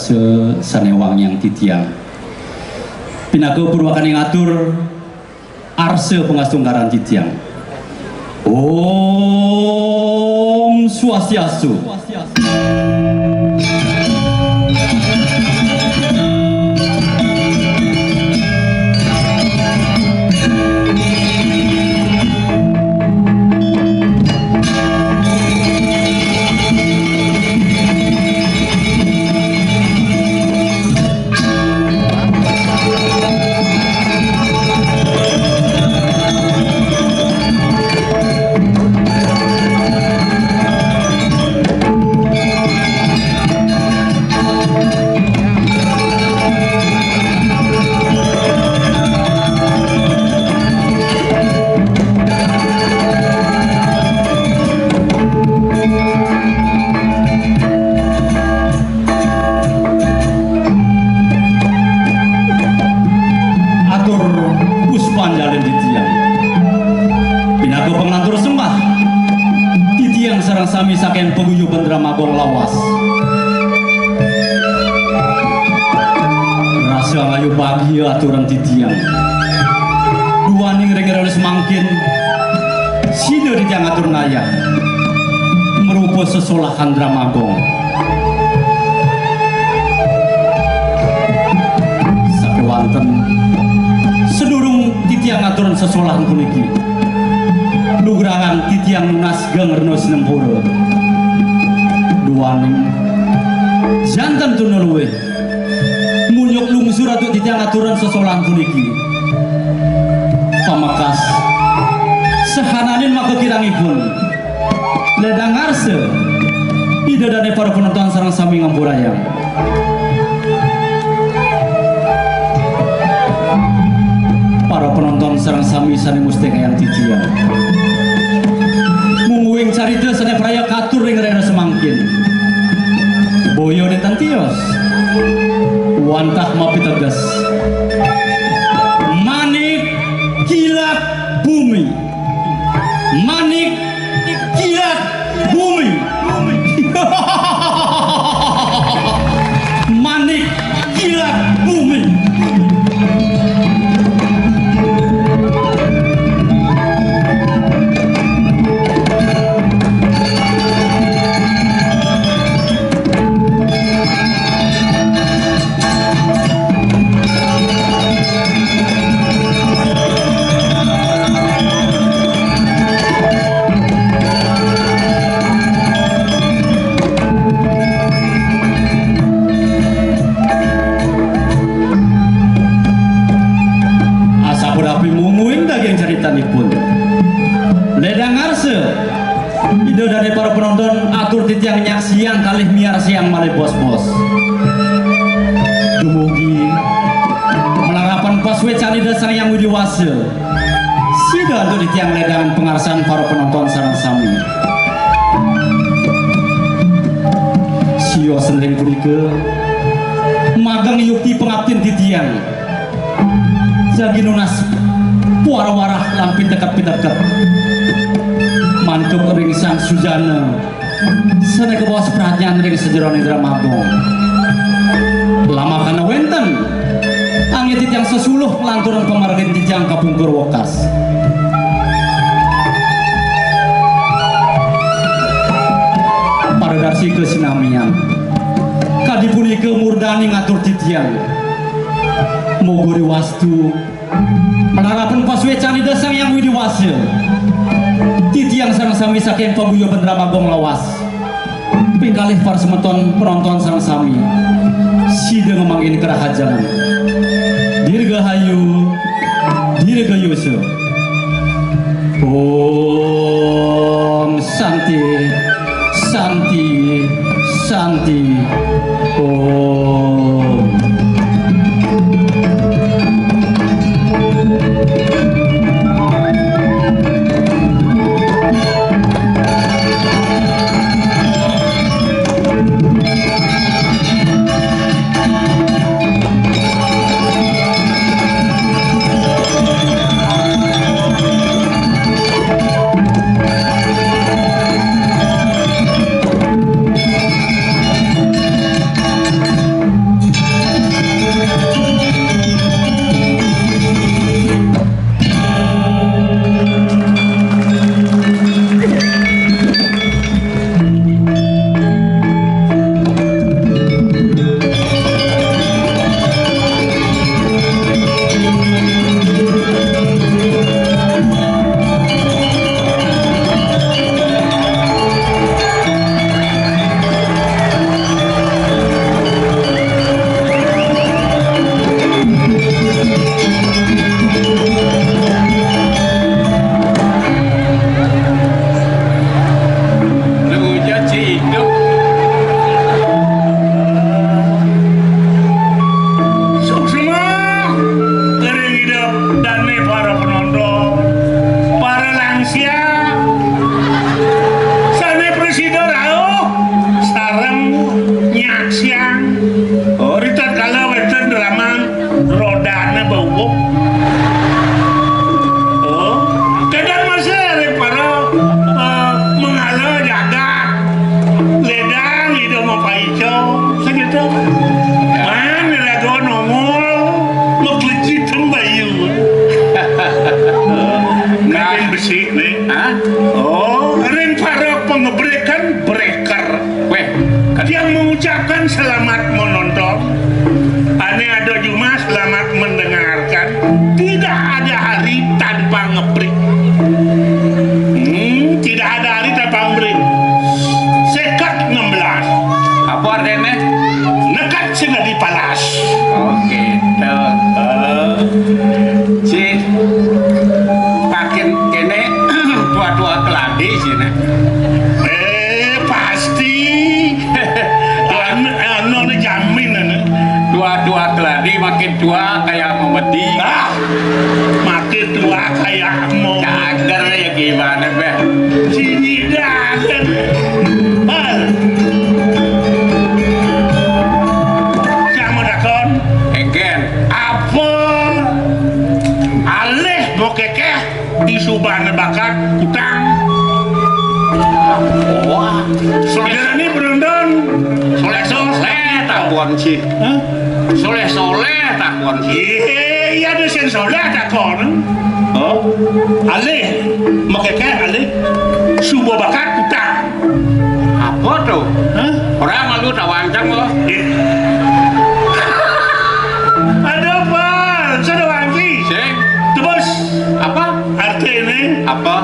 rasa sanewang yang titiang pinaga purwakan yang ngatur arse pengasungkaran titiang. Om Swastiastu. Sami saken paguyuban Dramagong lawas rasa ngayu bahagia aturan titiang duaning rengeran semangkin sida di tiang atur naya merupa sesolahan Dramagong sakewanten sedurung titiang aturan sesolahan puniki nugrahan titiang lunas gangerno sinempura duaning jantan tunelwe munyuk lungsur atau titiang aturan sesolahan puniki pamakas sehananin maka kirangipun ledang arse idadane para penonton sareng sami ngampurayang para penonton sareng sami sane musteka yang titiang mungguing carita sane praya katur ring rena semangkin boyo de tantios wantah mapi tegas manik kilat bumi manik kilat bumi manik kilat bumi. Ledang arse ide dari para penonton atur titiang nyak siang kalih miar siang malih bos-bos dumugi melarapan paswe cari dasar yang widiwase sida untuk titiang ledangan pengarsan para penonton sareng sami sio sendring purike magang yukti pengabdin titiang jagi nunas warah-warah lampin dekat-dekat mantuk ring sang sujana sana ke bawah perhatian ring sejerone Dramagong lama kana wenten angin titiang sesuluh lanturan pemargin titiang kapungkur wokas para darsi kesinamian kadipuni ke murdani ngatur titiang mogori wastu menarapan paswe cani dasang yang widiwase titiang sareng sami saking paguyuban Dramagong lawas pingkalih para semeton penonton sareng sami sida ngemangin kerahajangan dirgahayu dirgayusa Om Santi Santi Santi Om. Oh, ring para pengebrekan breaker. Weh, Yang mengucapkan selamat menonton. Aneh ada Juma selamat mendengarkan. Tidak ada hari tanpa ngebreak. Tidak ada hari tanpa ngebreak. Sekat 16. apa artinya? Nekat sehingga dipalas. Oh gitu. Si pakin kene tua-tua keladi sini. Pasti. Anu jamin anu. Tua-tua keladi makin tua kayak memedi. Makin tua kayak mau Cager ya gimana be? sini dah kan. Sama dakon. Egen. Apa alih bokekeh di subana bakat utang. Wah, Saudara ini berondon. soleh takon sih. Soleh takon sih. Iya ada sen soleh dakon. Oh, alih bokekeh alih subuh bakat utang. Apa tuh? Hah? Orang malu tak wancang loh. Ada apa? Sudah wangi. Sing, Terus apa? artinya Apa?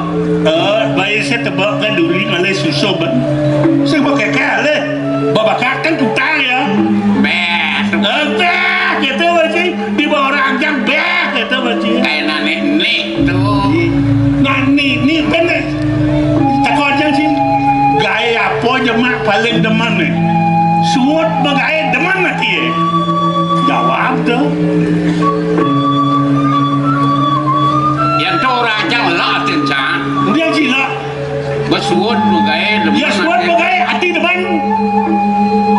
bayi saya tebak kan duri malai susu ben. Saya pakai kale. Babakat kan tutang ya. Beh, Beh, gitu macam di bawah ranjang beh, gitu macam. kayak nenek tuh. Nani ni bener. Tak kau aja sih. Gaya apa jemak paling deman ni? Suut bagaya deman nanti ya. Jawab tu. Yang tu orang yang lah tinca. Dia sila. Bersuut bagai Ya suut bagaya hati deman.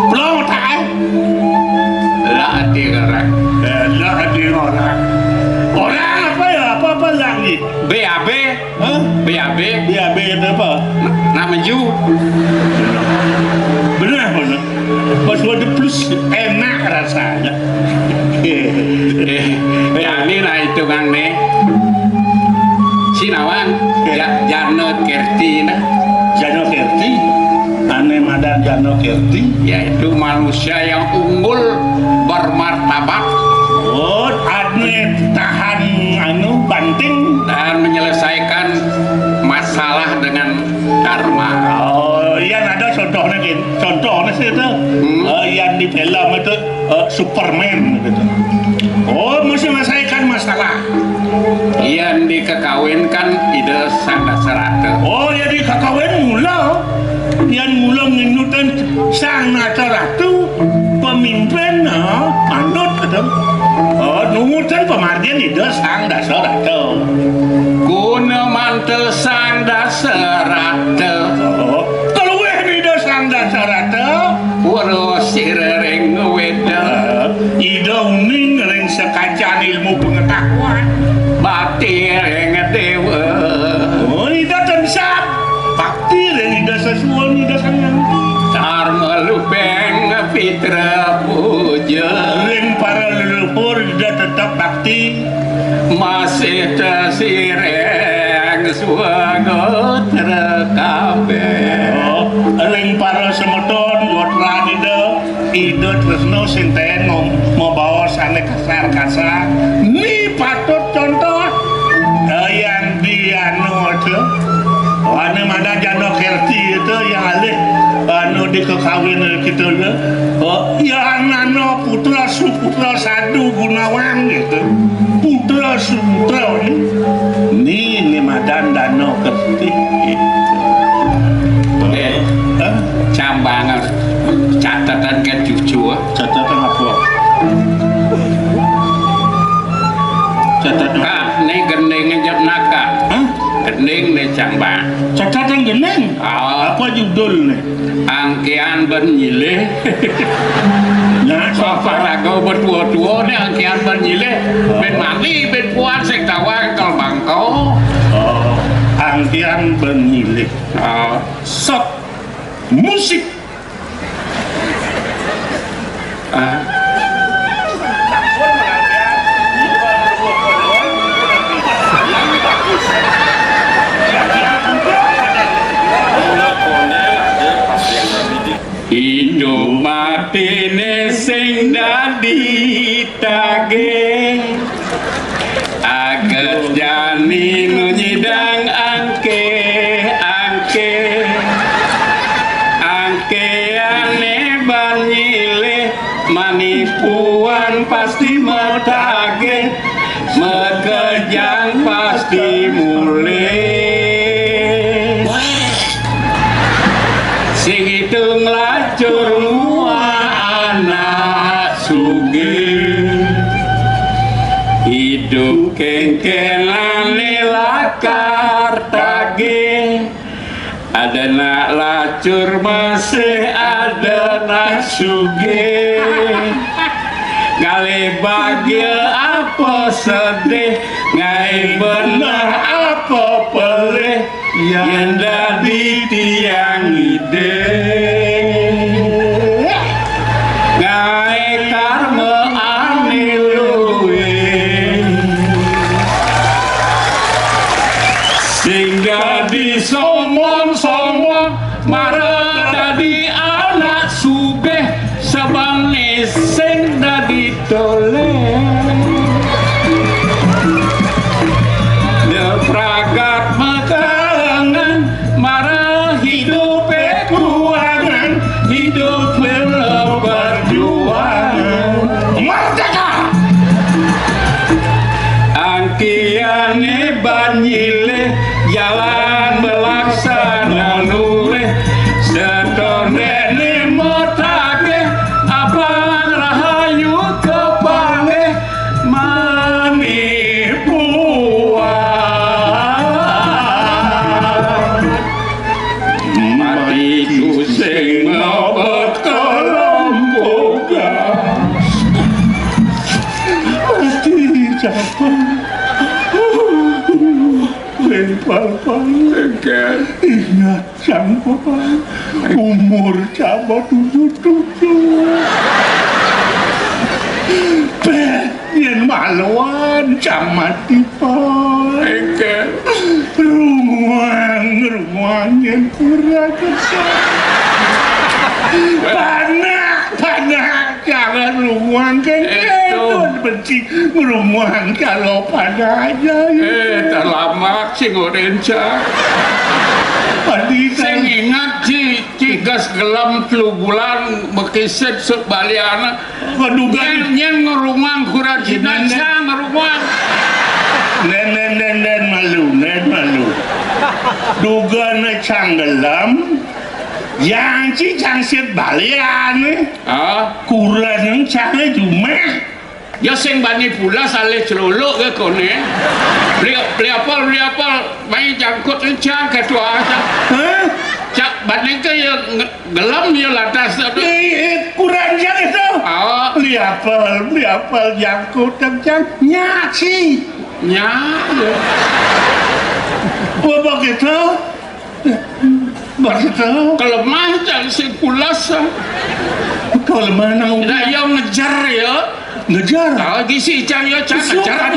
Pelau tak? lah hati gerak. Lah hati orang. Orang apa ya? Apa lagi? BAB, Hah? BAB, Dia beda apa? nak maju. Benar benar. Pas ada plus enak rasanya. Jadi lah hitungan nih. Sinawan, ya Janot Kerti nah. Jano Kerti, aneh madan Jano Kerti. Yaitu manusia yang unggul bermartabat Oh, aneh tahan anu banting. dan menyelesaikan masalah dengan dharma. Oh, yang ada contohnya gitu. Contohnya sih itu, yang di film itu Superman gitu. Oh, mesti menyelesaikan masalah. Yang dikekawinkan ide sanda serata. Oh, jadi kakawin mula. Yang mula mengindukan sang nata ratu, pemimpin, pandut gitu. Oh, nungutan pemargian ide sang dasar ratu. Guna mantel sang daserata. Oh, kalau weh ide sang dasar ratu, Urus sirering weda. ide uning ring sekacan ilmu pengetahuan. Bakti ring dewa. Oh, ide tensap. Bakti ring ide sesuai ide sayang. Dharma lupeng fitra puja. Ring para leluhur ide tetap bakti. Masih tersireng swago terkabeh. Oh, ring para semeton yotran ide tresno sinten mau bawa sane kasar ni patut contoh yang di anu itu anu mana Jano Kerti itu yang alih anu dikekawin gitu ya. Oh, yang anu putra suputra sadu Gunawan gitu. Putra suputra ini madan Jano Kerti gitu. Cambangan catatan ke cucu. Catatan apa? Catatan Kak, ini gending ngejep naka. Hah? Gending nih cambang. Catatan geneng? Oh, Apa judulnya? angkian benyileh. Nah, Sofa lagu berdua-dua nih angkian benyileh. Ben mandi, ben puan sing tawang kal bangko. Oh, angkian benilih. Oh, Sok musik. ah. hidup matine sing dadi tage aget jani nu nyidang angke ane banyile manipuan pasti metage mekejang pasti mulai sing hitung lacur mua anak sugih hidup kengkenane lakar tage ada nak lacur masih ada nak sugih kali bahagia apa sedih ngai benar apa pelih yang dari tiang ide ngai karma ane luwe sehingga disomong-somong marah dadi anak sugih sabane sing dadi toleh pragat makanan marah hidup kuangan hidup berjuangan merdeka angkiane banyile jalan melaksana nuleh sedonene motage abang rahayu kepange manipuan mati ku sing ngobot kolomboga mati capek ingat sang papa umur cabut 77 pengen maluan camati pak rumah yang kurang kesal panah jangan rumah kan benci rumah kalau panah aja terlama sing orenca sing ingat cigas gelam 3 bulan bekiset sebaliana nyen ngerumang kurajina sang ngerumang nen malu duga na canggelam yang cang sebalian kurang yang canggih cuma ya sing bani pula saleh celuluk ke kone beli apel main jangkut cang kedua cak bani ke ya gelam ya latas kurang jang itu beli apel jangkut cang nyaci begitu kalau mah jangan si pulas kalau mana yang ngejar ya lagi si cang ya cang ngejar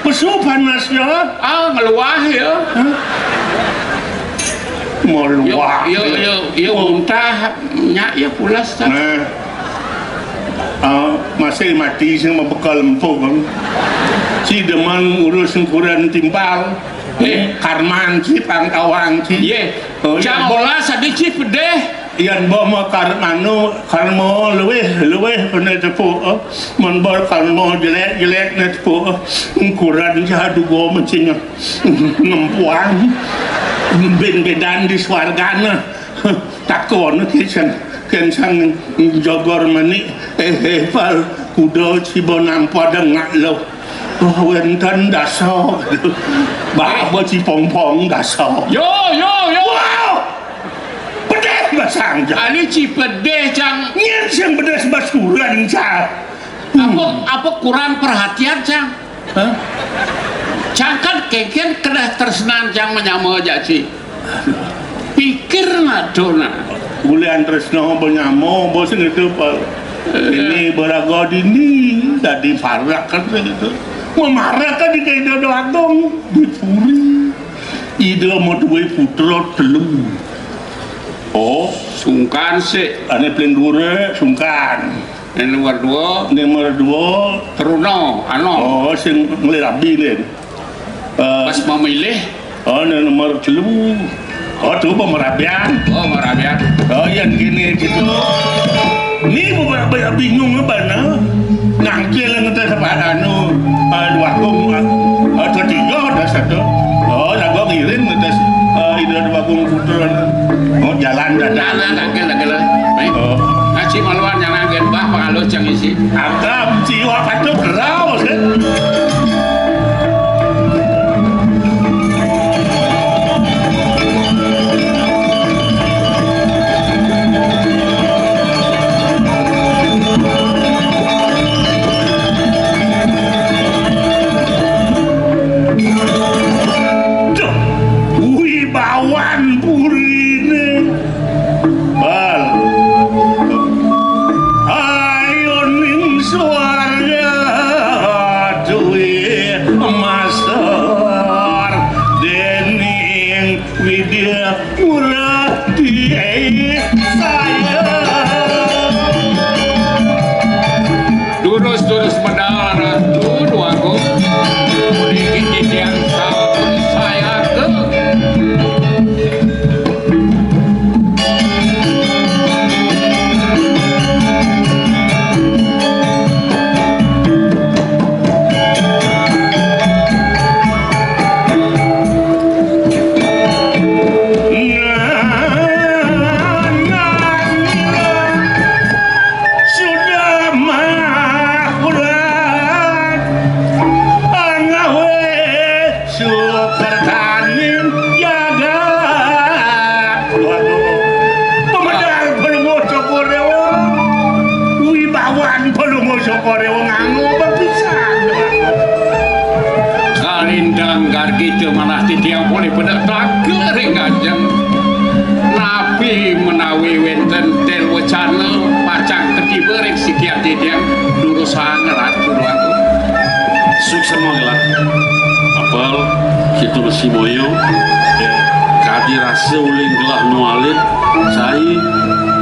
pesu panas ya ngeluah ya mau luah ya muntah nyak ya pulas masih mati sih mau bekal empuk si deman urus ukuran timpal karman si pangkawang si jangan bola sedikit pedeh yan bawa karmo luweh kena tepuk menbor karmo jelek na tepuk ukuran jadu go mencinya ngempuan ben-bedan di swargana takon kensang jogor mani pal kudo cibonam padang lo wenten daso bawa cipong-pong daso yo wow pedeh basang ali cipedeh cang nyen sing pedes basuran cang apa kurang perhatian cang cang kan keken kena tersenan cang menyama jaci pikir dona bulan tresno menyama bos itu ini berago dini tadi farak kan itu memarah kan di kaido doang dipuri ide mau duwe putra telu Oh, sungkan sih. ane plan dure sungkan. Yang nomor 2 Nomor 2 Truno ano sing ngelirabi nih. pas memilih Nomor 3 tuh pemerabian. Merabian Yang gini gitu. Ini beberapa bingung apa nangkil ngetes apa dua kung tiga ada satu. Jago ngirim ngetes ide dua kung puter. Jalan dadah. nangkil baik ngaji maluan yang nangkil bah pengalu cang isi Agam jiwa patu kerau sih. Wibawan purine bal ayo ning swarga duwe masar dening widya murati saya durus mendarat dulu aku dikit yang salah saya ke sudah makulat angawe sukertanin jaga pemedal pelungo cokorewo wibawan pelungo cokorewo nganggo bepisan kalindang gargi malah titiang boleh bedak taker ngajeng nabi menawi wenten tel wacana pacang ketiba rek sikiat titiang durusan ratu aku sukses manglah apal kitu si moyo kadi rasa uling gelah nualit saya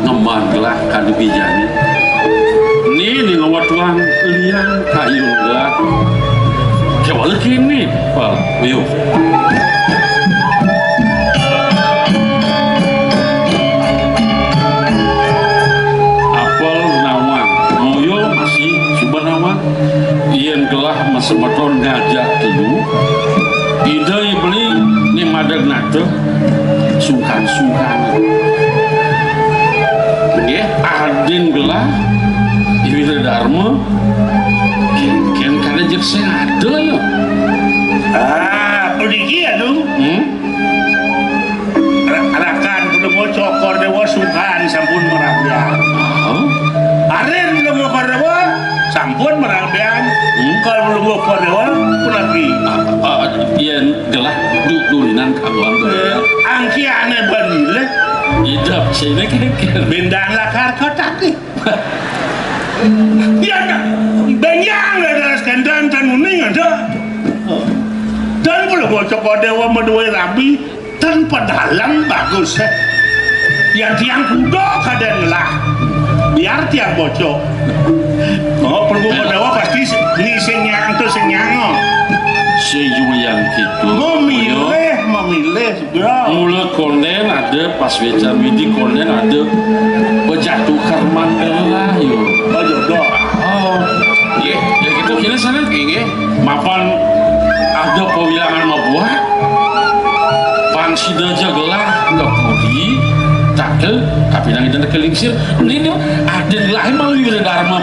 ngembang gelah kadi bijani ni ngawatuan liang kayun gelah kewal kini pal moyo apal nawang moyo masih subhanawang iyan gelah masemeton ngajak dulu ide beli ni madag nate sungkan-sungkan ya adin gelah iwira dharma kian kada jek ada yo pergi aduh arakan pelungo cokor dewa sungkan sampun merabian aren pelungo dewa sampun merabian kalau pelungo dewa punapi iyan gelah dulinan kaluan angki aneh banile idap sini kira-kira bendang lakar kotak dia benyang ada skendan dan uning ada dan pelungo cokor dewa meduai rabi tanpa dalam bagus yang tiang kudo kaden lah biar tiang bocok pelungo dewa pasti ni senyang tu senyang si Julian gitu memilih segera mula konden ada pas beca midi konden ada bejatuh karman lah yo jodoh ya gitu kira sana gini mapan ada pewilangan membuat pangsida jagelah nggak pudi takel tapi nang itu kelingsir ini ada lain mau ibu dharma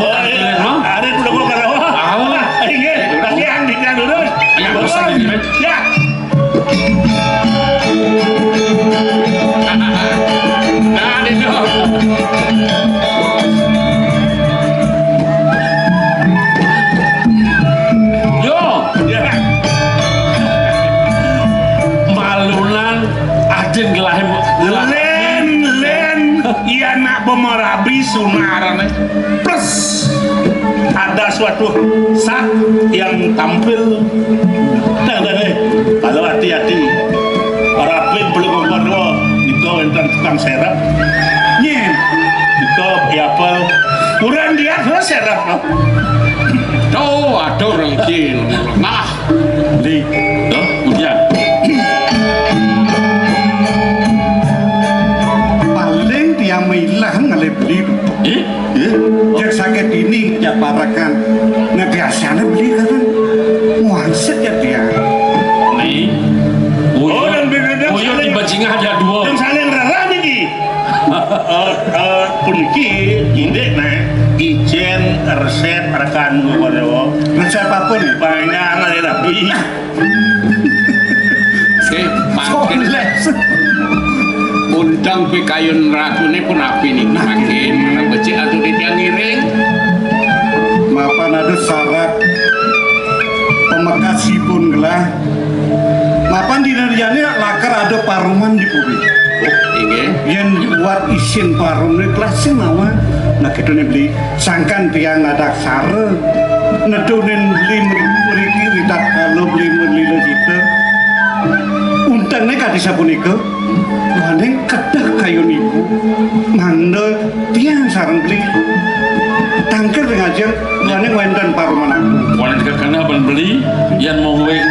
ada pelungo dewa awal ini udah siang tinggal lurus yang besar ini ya nah ada dong yo ya malunan ada gelahem len iya nak pemerabi sunaran plus ada suatu saat yang tampil kalau hati-hati rapin belum ngomong itu enten tukang serap. Nyen. Itu apel. Kurang dia tuh serap. Oh, ada orang kecil. Nah, Beli. tuh, hujan. Paling dia milang ngale beli. Eh? Jak sakit ini jak parakan. Nah biasanya beli kan. Muanset ya dia. Nih. Oh, dan beda-beda Uyut di saling- bajingan ada dua. Dan saling rara nih. Puniki ide nah ijen resep rekan gua dewa. Resep apa nih? Banyak ngale rapi. Oke, makin undang pikayun ratu ini pun api nih makin mana becik atau di tiang ngiring. Mapan ada syarat pemakasi pun gelah. Mapan di nariannya lakar ada paruman di pubi. Ini Yang buat isin parum ini kelasnya mawa. Nah kita nih beli sangkan tiang ada sare. Nedunin beli meriki ritak kalau beli melila gitu. Untangnya kadi sabun itu. Tuhannya kedah kayu niku. Manda tiang sarang beli. Tangker ngajar tuhannya wenten paruman aku. boleh dikatakan abang beli yang mau weng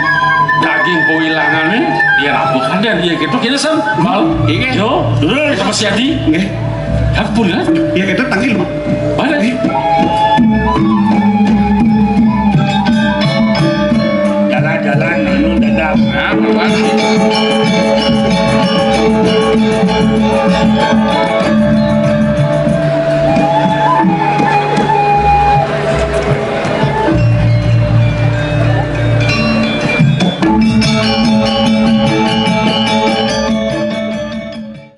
daging pewilangannya dia rapuh ada dia gitu kira sam mal ini yo kita masih jadi Nggih. aku pulang Ya kita tanggil. mana nih Jalan-jalan anu dadak. nah